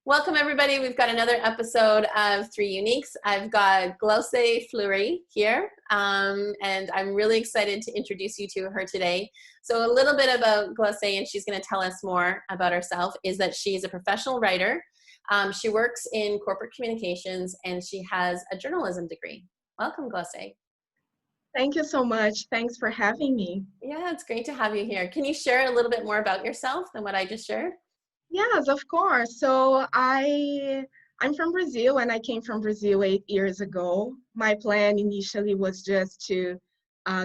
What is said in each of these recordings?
Welcome everybody. We've got another episode of Three Uniques. I've got GlauceFleury here, and I'm really excited to introduce you to her today. So a little bit about Glauce, and she's going to tell us more about herself, is that she's a professional writer. She works in corporate communications, and she has a journalism degree. Welcome, Glauce. Thank you so much. Thanks for having me. Yeah, it's great to have you here. Can you share a little bit more about yourself than what I just shared? Yes, of course. So I'm from Brazil, and I came from Brazil 8 years ago. My plan initially was just to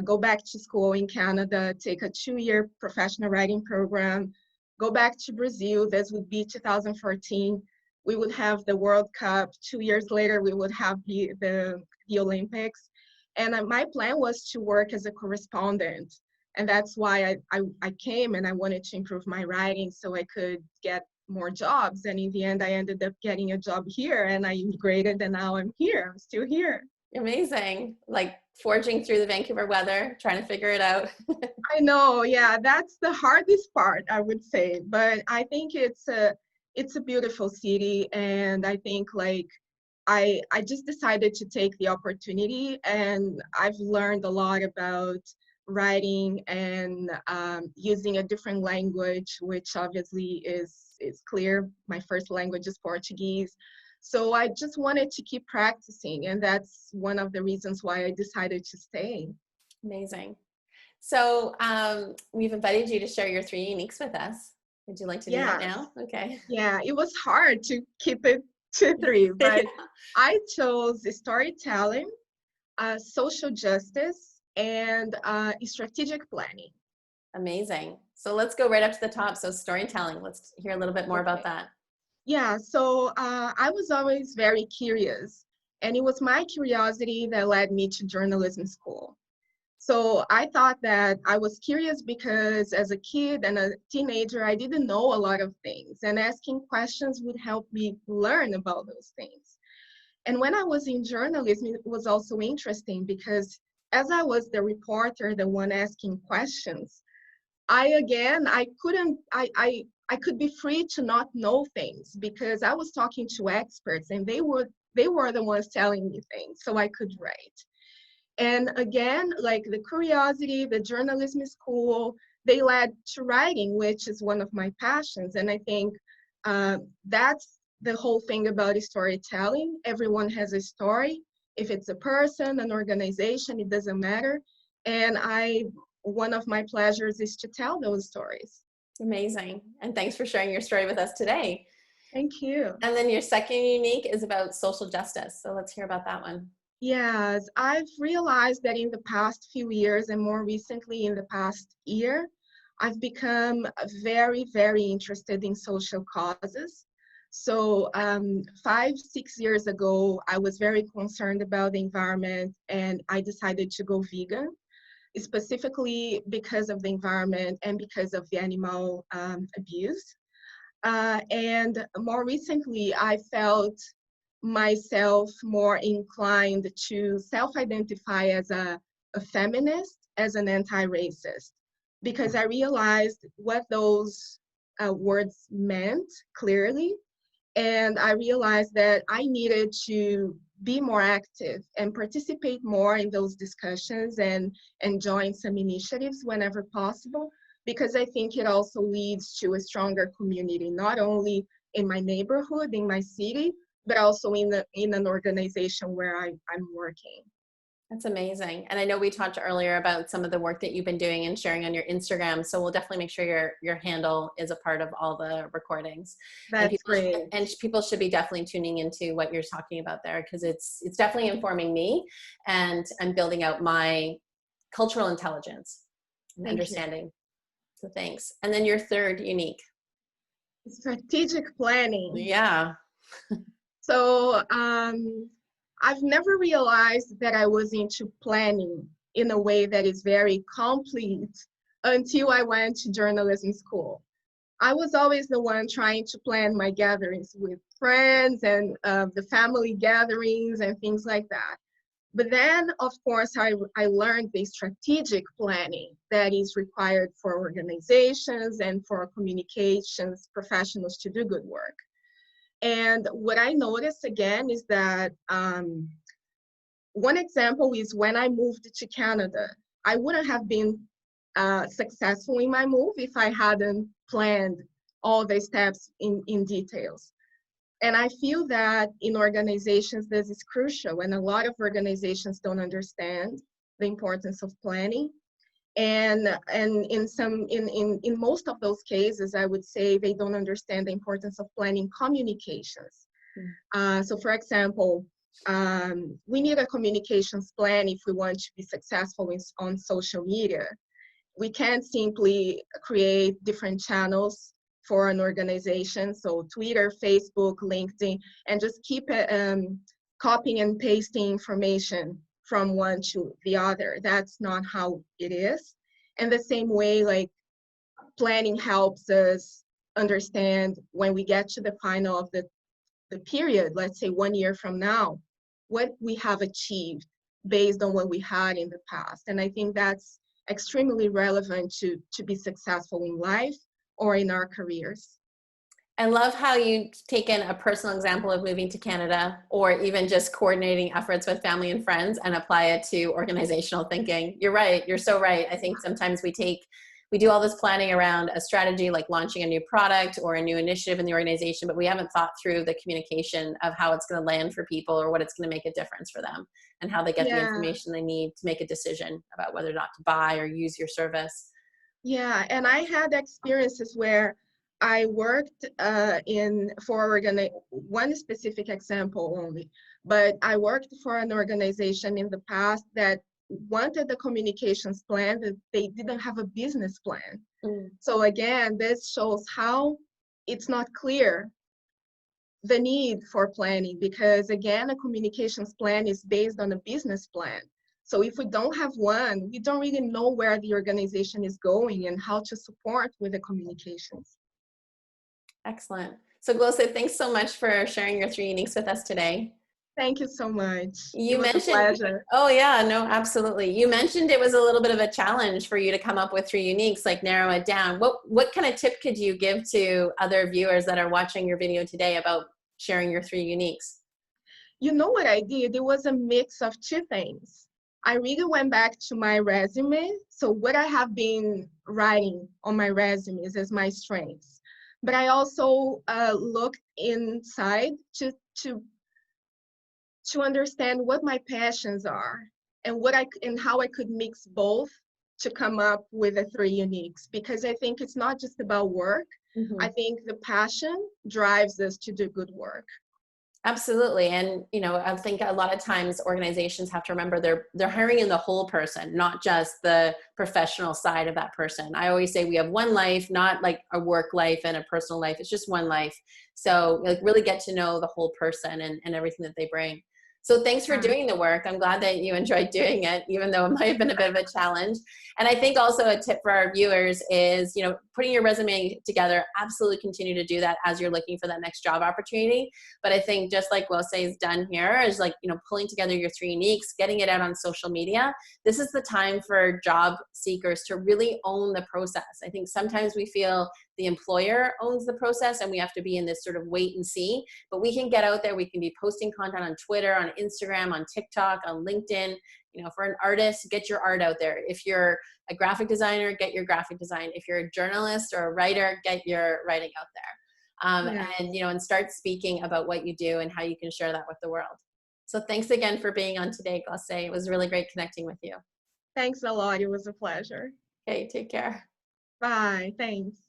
go back to school in Canada, take a 2-year professional writing program, go back to Brazil. This would be 2014. We would have the World Cup. 2 years later, we would have the Olympics. And my plan was to work as a correspondent. And that's why I came, and I wanted to improve my writing so I could get more jobs. And in the end, I ended up getting a job here, and I immigrated, and now I'm here. I'm still here. Amazing. Like forging through the Vancouver weather, trying to figure it out. I know, yeah, that's the hardest part, I would say. But I think it's a beautiful city, and I think I just decided to take the opportunity, and I've learned a lot about writing and using a different language, which obviously is clear. My first language is Portuguese. So I just wanted to keep practicing, and that's one of the reasons why I decided to stay. Amazing. So we've invited you to share your three uniques with us. Would you like to do that Yes. now? Okay. Yeah, it was hard to keep it to three, but I chose storytelling, social justice, and strategic planning. Amazing. So let's go right up to the top. So storytelling, let's hear a little bit more about Okay. that. Yeah, so I was always very curious, and it was my curiosity that led me to journalism school. So I thought that I was curious because as a kid and a teenager, I didn't know a lot of things, and asking questions would help me learn about those things. And when I was in journalism, it was also interesting because as I was the reporter, the one asking questions, I could be free to not know things because I was talking to experts, and they were the ones telling me things, so I could write. And again, like the curiosity, the journalism school, they led to writing, which is one of my passions. And I think that's the whole thing about storytelling. Everyone has a story. If it's a person, an organization, it doesn't matter. And one of my pleasures is to tell those stories. Amazing. And thanks for sharing your story with us today. Thank you. And then your second unique is about social justice. So let's hear about that one. Yes, I've realized that in the past few years, and more recently in the past year, I've become very, very interested in social causes. So 5, 6 years ago, I was very concerned about the environment, and I decided to go vegan, specifically because of the environment and because of the animal abuse. And more recently, I felt myself more inclined to self-identify as a feminist, as an anti-racist, because I realized what those words meant clearly. And I realized that I needed to be more active and participate more in those discussions and join some initiatives whenever possible, because I think it also leads to a stronger community, not only in my neighborhood, in my city, but also in an organization where I'm working. That's amazing. And I know we talked earlier about some of the work that you've been doing and sharing on your Instagram. So we'll definitely make sure your handle is a part of all the recordings. That's great. And people should be definitely tuning into what you're talking about there, because it's definitely informing me, and I'm building out my cultural intelligence and understanding. So thanks. And then your third unique. Strategic planning. Yeah. So I've never realized that I was into planning in a way that is very complete until I went to journalism school. I was always the one trying to plan my gatherings with friends and the family gatherings and things like that. But then, of course, I learned the strategic planning that is required for organizations and for communications professionals to do good work. And what I noticed again is that one example is when I moved to Canada, I wouldn't have been successful in my move if I hadn't planned all the steps in details. And I feel that in organizations, this is crucial, and a lot of organizations don't understand the importance of planning. And in most of those cases, I would say they don't understand the importance of planning communications. So for example, we need a communications plan if we want to be successful on social media. We can't simply create different channels for an organization, so Twitter, Facebook, LinkedIn, and just keep copying and pasting information from one to the other. That's not how it is. And the same way, like, planning helps us understand when we get to the final of the period, let's say 1 year from now, what we have achieved based on what we had in the past. And I think that's extremely relevant to be successful in life or in our careers. I love how you've taken a personal example of moving to Canada, or even just coordinating efforts with family and friends, and apply it to organizational thinking. You're right. You're so right. I think sometimes we do all this planning around a strategy, like launching a new product or a new initiative in the organization, but we haven't thought through the communication of how it's going to land for people, or what it's going to make a difference for them, and how they get the information they need to make a decision about whether or not to buy or use your service. Yeah, and I had experiences where I worked one specific example only, but I worked for an organization in the past that wanted a communications plan, that they didn't have a business plan. So again, this shows how it's not clear the need for planning, because again, a communications plan is based on a business plan. So if we don't have one, we don't really know where the organization is going and how to support with the communications. Excellent. So Glauce, thanks so much for sharing your 3 uniques with us today. Thank you so much. You it was mentioned, a pleasure. oh yeah, no, absolutely. You mentioned it was a little bit of a challenge for you to come up with 3 uniques, like narrow it down. What kind of tip could you give to other viewers that are watching your video today about sharing your 3 uniques? You know what I did? It was a mix of 2 things. I really went back to my resume. So what I have been writing on my resume is as my strengths. But I also looked inside to understand what my passions are, and how I could mix both to come up with the 3 uniques. Because I think it's not just about work. I think the passion drives us to do good work. Absolutely. And, you know, I think a lot of times organizations have to remember they're hiring in the whole person, not just the professional side of that person. I always say we have one life, not like a work life and a personal life. It's just one life. So like really get to know the whole person and everything that they bring. So thanks for doing the work. I'm glad that you enjoyed doing it, even though it might have been a bit of a challenge. And I think also a tip for our viewers is, you know, putting your resume together, absolutely continue to do that as you're looking for that next job opportunity. But I think just like Glauce has done here is, like, you know, pulling together your 3 uniques, getting it out on social media. This is the time for job seekers to really own the process. I think sometimes we feel the employer owns the process and we have to be in this sort of wait and see, but we can get out there. We can be posting content on Twitter, on Instagram, on TikTok, on LinkedIn. You know, for an artist, get your art out there. If you're a graphic designer, get your graphic design. If you're a journalist or a writer, get your writing out there. And, you know, and start speaking about what you do and how you can share that with the world. So thanks again for being on today, Glauce. It was really great connecting with you. Thanks a lot. It was a pleasure. Okay, take care. Bye. Thanks.